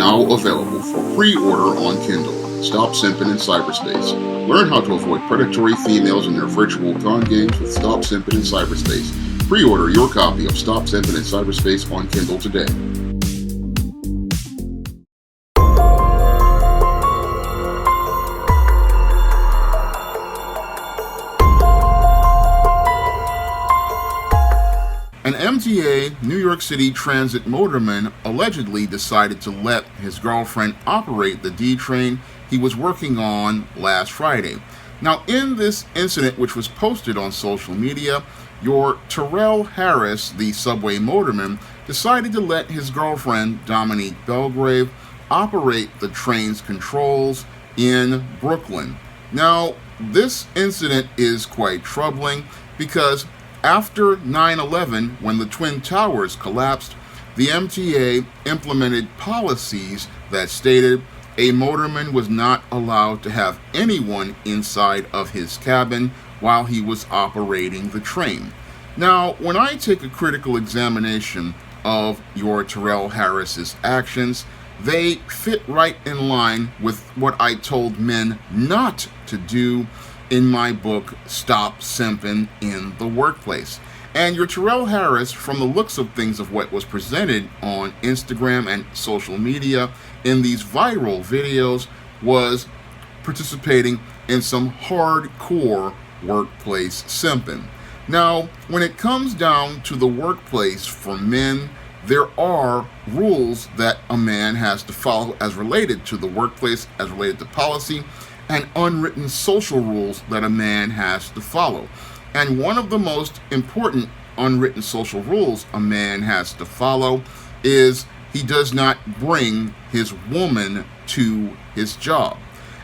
Now available for pre-order on Kindle. Stop Simping in Cyberspace. Learn how to avoid predatory females in their virtual con games with Stop Simping in Cyberspace. Pre-order your copy of Stop Simping in Cyberspace on Kindle today. An MTA New York City Transit motorman allegedly decided to let his girlfriend operate the D train he was working on last Friday. Now, in this incident, which was posted on social media, your Terrell Harris, the subway motorman, decided to let his girlfriend, Dominique Belgrave, operate the train's controls in Brooklyn. Now, this incident is quite troubling because after 9/11, when the Twin Towers collapsed, the MTA implemented policies that stated a motorman was not allowed to have anyone inside of his cabin while he was operating the train. Now, when I take a critical examination of your Terrell Harris's actions, they fit right in line with what I told men not to do in my book, Stop Simping in the Workplace. And your Terrell Harris, from the looks of things of what was presented on Instagram and social media in these viral videos, was participating in some hardcore workplace simping. Now, when it comes down to the workplace for men, there are rules that a man has to follow as related to the workplace, as related to policy, and unwritten social rules that a man has to follow. And one of the most important unwritten social rules a man has to follow is he does not bring his woman to his job.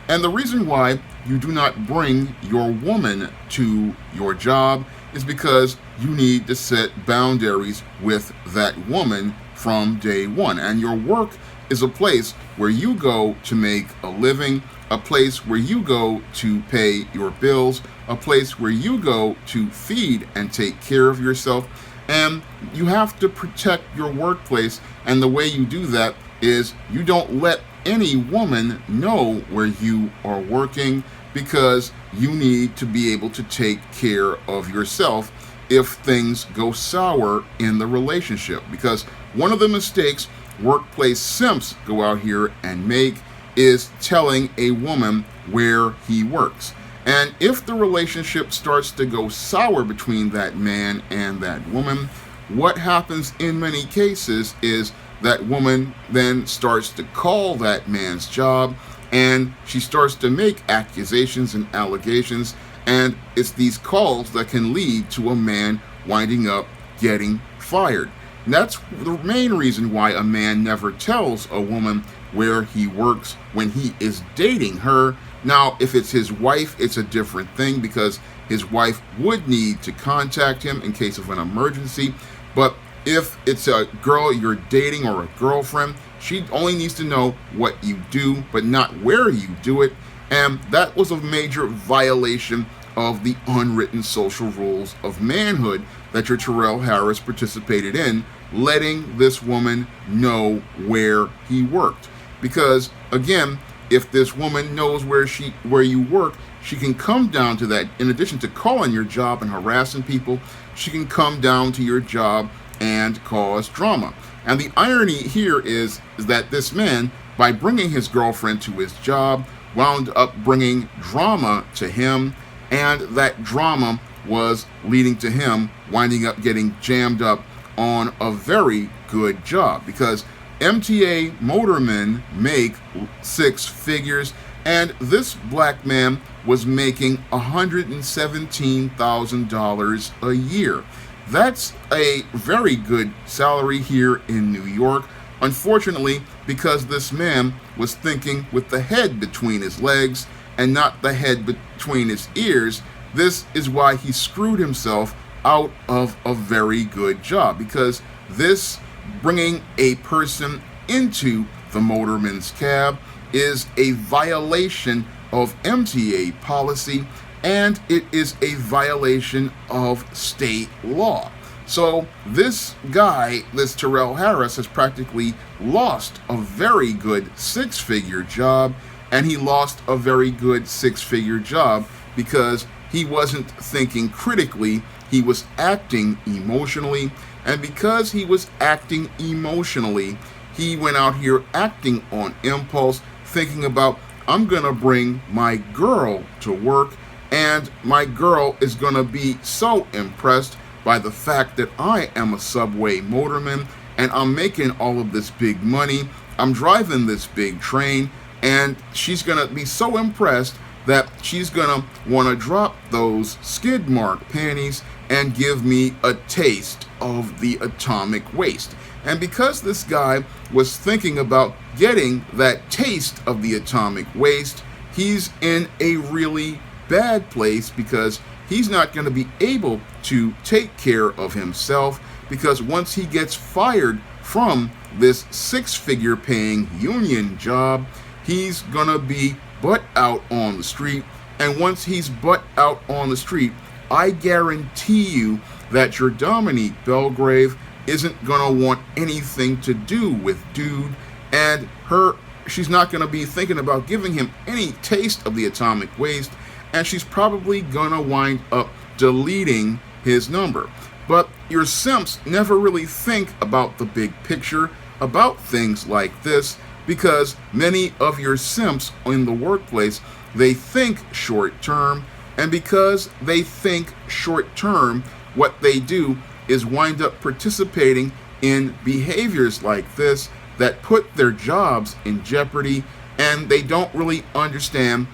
And the reason why you do not bring your woman to your job is because you need to set boundaries with that woman from day one. And your work is a place where you go to make a living, a place where you go to pay your bills, a place where you go to feed and take care of yourself. And you have to protect your workplace. And the way you do that is you don't let any woman know where you are working, because you need to be able to take care of yourself if things go sour in the relationship. Because one of the mistakes workplace simps go out here and make is telling a woman where he works. And if the relationship starts to go sour between that man and that woman, what happens in many cases is that woman then starts to call that man's job, and she starts to make accusations and allegations, and it's these calls that can lead to a man winding up getting fired. And that's the main reason why a man never tells a woman where he works when he is dating her. Now, if it's his wife, it's a different thing, because his wife would need to contact him in case of an emergency. But if it's a girl you're dating or a girlfriend, she only needs to know what you do, but not where you do it. And that was a major violation of the unwritten social rules of manhood that your Terrell Harris participated in, letting this woman know where he worked. Because again, if this woman knows where you work, she can come down to that. In addition to calling your job and harassing people, she can come down to your job and cause drama. And the irony here is that this man, by bringing his girlfriend to his job, wound up bringing drama to him, and that drama was leading to him winding up getting jammed up on a very good job, because MTA motormen make six figures, and this black man was making $117,000 a year. That's a very good salary here in New York. Unfortunately, because this man was thinking with the head between his legs and not the head between his ears, this is why he screwed himself out of a very good job, because this bringing a person into the motorman's cab is a violation of MTA policy, and it is a violation of state law. So this guy, this Terrell Harris, has practically lost a very good six-figure job, and he lost a very good six-figure job because he wasn't thinking critically, he was acting emotionally, and because he was acting emotionally, he went out here acting on impulse, thinking about, I'm gonna bring my girl to work, and my girl is gonna be so impressed by the fact that I am a subway motorman and I'm making all of this big money, I'm driving this big train, and she's gonna be so impressed that she's gonna wanna drop those skid mark panties and give me a taste of the atomic waste. And because this guy was thinking about getting that taste of the atomic waste, he's in a really bad place because he's not going to be able to take care of himself, because once he gets fired from this six-figure paying union job, he's going to be butt out on the street. And once he's butt out on the street, I guarantee you that your Dominique Belgrave isn't going to want anything to do with dude, and she's not going to be thinking about giving him any taste of the atomic waste, and she's probably going to wind up deleting his number. But your simps never really think about the big picture about things like this, because many of your simps in the workplace, they think short term, and because they think short term, what they do is wind up participating in behaviors like this that put their jobs in jeopardy, and they don't really understand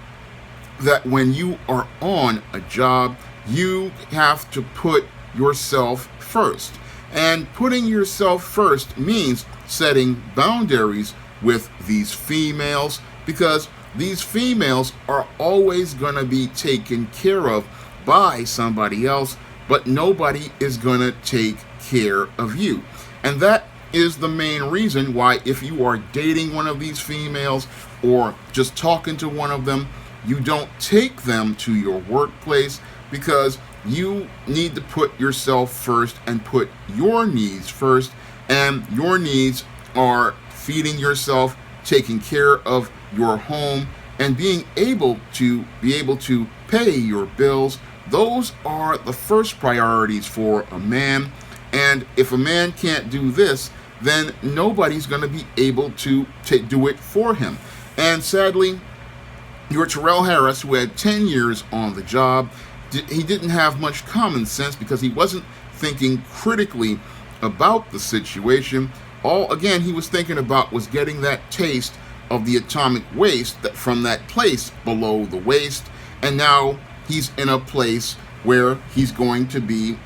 that when you are on a job, you have to put yourself first. And putting yourself first means setting boundaries with these females, because these females are always going to be taken care of by somebody else, but nobody is going to take care of you. And that is the main reason why, if you are dating one of these females or just talking to one of them, you don't take them to your workplace, because you need to put yourself first and put your needs first. And your needs are feeding yourself, taking care of your home, and being able to pay your bills. Those are the first priorities for a man. And if a man can't do this, then nobody's going to be able to do it for him. And sadly, your Terrell Harris, who had 10 years on the job, he didn't have much common sense, because he wasn't thinking critically about the situation. All, again, he was thinking about was getting that taste of the atomic waste from that place below the waist. And now he's in a place where he's going to be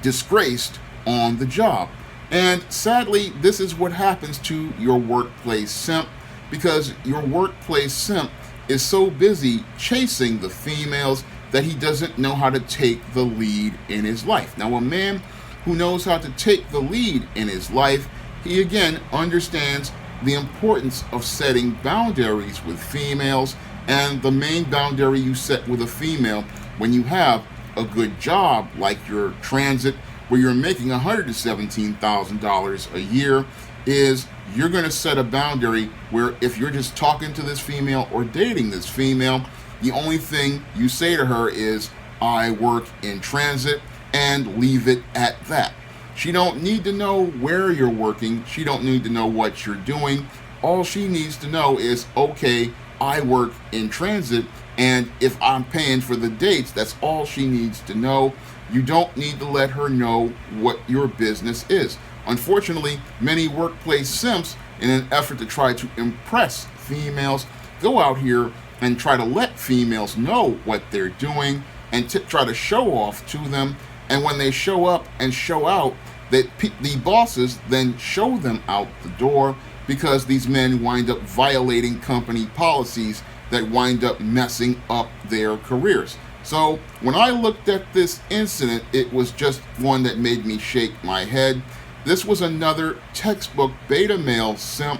disgraced on the job. And sadly, this is what happens to your workplace simp, because your workplace simp is so busy chasing the females that he doesn't know how to take the lead in his life. Now, a man who knows how to take the lead in his life, he again understands the importance of setting boundaries with females. And the main boundary you set with a female when you have a good job like your transit, where you're making $117,000 a year, is you're going to set a boundary where if you're just talking to this female or dating this female, the only thing you say to her is, I work in transit, and leave it at that. She don't need to know where you're working. She don't need to know what you're doing. All she needs to know is, okay, I work in transit, and if I'm paying for the dates, that's all she needs to know. You don't need to let her know what your business is. Unfortunately, many workplace simps, in an effort to try to impress females, go out here and try to let females know what they're doing and try to show off to them. And when they show up and show out, that the bosses then show them out the door, because these men wind up violating company policies that wind up messing up their careers. So when I looked at this incident, it was just one that made me shake my head. This was another textbook beta male simp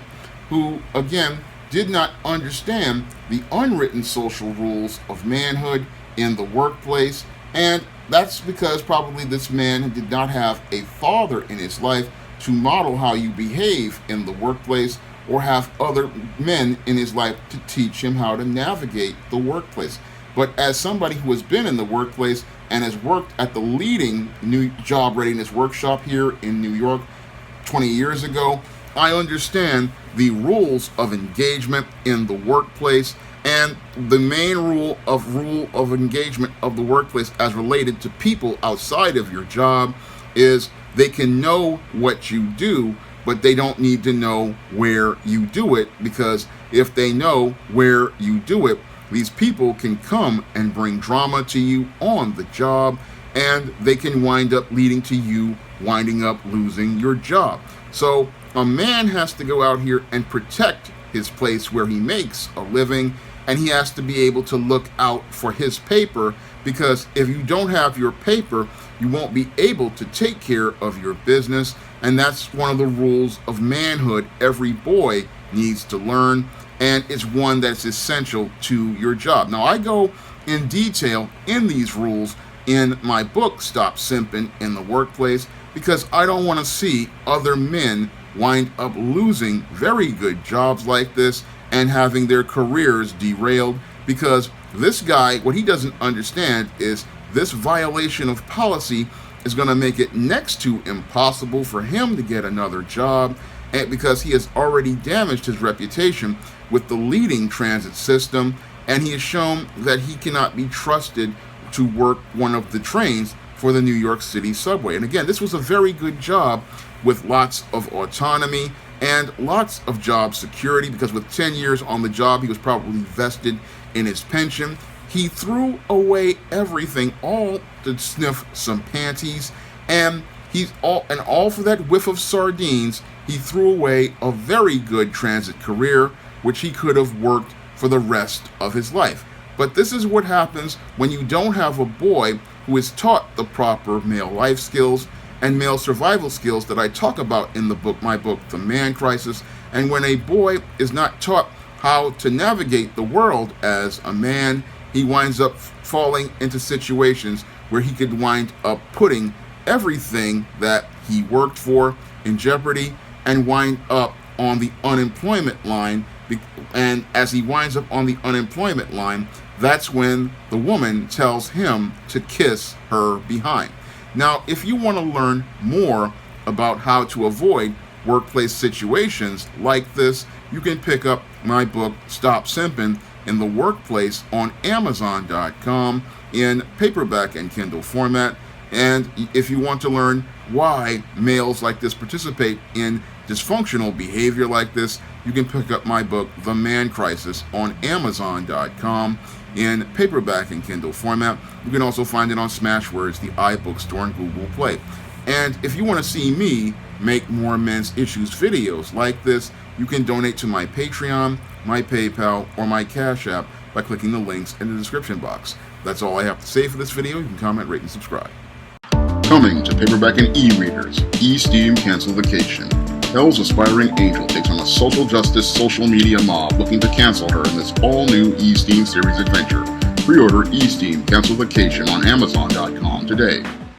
who, again, did not understand the unwritten social rules of manhood in the workplace. And that's because probably this man did not have a father in his life to model how you behave in the workplace, or have other men in his life to teach him how to navigate the workplace. But as somebody who has been in the workplace and has worked at the leading new job readiness workshop here in New York 20 years ago, I understand the rules of engagement in the workplace, and the main rule of engagement of the workplace as related to people outside of your job is they can know what you do, but they don't need to know where you do it, because if they know where you do it, these people can come and bring drama to you on the job, and they can wind up leading to you winding up losing your job. So a man has to go out here and protect his place where he makes a living, and he has to be able to look out for his paper, because if you don't have your paper, you won't be able to take care of your business. And that's one of the rules of manhood every boy needs to learn, and it's one that's essential to your job. Now, I go in detail in these rules in my book, Stop Simping in the Workplace, because I don't want to see other men wind up losing very good jobs like this and having their careers derailed, because this guy, what he doesn't understand is this violation of policy is going to make it next to impossible for him to get another job, and because he has already damaged his reputation with the leading transit system, and he has shown that he cannot be trusted to work one of the trains for the New York City subway. And again, this was a very good job with lots of autonomy and lots of job security, because with 10 years on the job, he was probably vested in his pension. He threw away everything, all to sniff some panties, and all for that whiff of sardines. He threw away a very good transit career, which he could have worked for the rest of his life. But this is what happens when you don't have a boy who is taught the proper male life skills and male survival skills that I talk about in the book, my book, The Man Crisis. And when a boy is not taught how to navigate the world as a man, he winds up falling into situations where he could wind up putting everything that he worked for in jeopardy and wind up on the unemployment line. And as he winds up on the unemployment line, that's when the woman tells him to kiss her behind. Now, if you want to learn more about how to avoid workplace situations like this, you can pick up my book, Stop Simping in the Workplace, on Amazon.com in paperback and Kindle format. And if you want to learn why males like this participate in dysfunctional behavior like this, you can pick up my book, The Man Crisis, on Amazon.com in paperback and Kindle format. You can also find it on Smashwords, the iBookstore, and Google Play. And if you want to see me make more men's issues videos like this, you can donate to my Patreon, my PayPal, or my Cash App by clicking the links in the description box. That's all I have to say for this video. You can comment, rate, and subscribe. Coming to paperback and e-readers, E-Steam Cancel Vacation. Hell's aspiring angel takes on a social justice social media mob looking to cancel her in this all-new E-Steam series adventure. Pre-order E-Steam Cancel Vacation on Amazon.com today.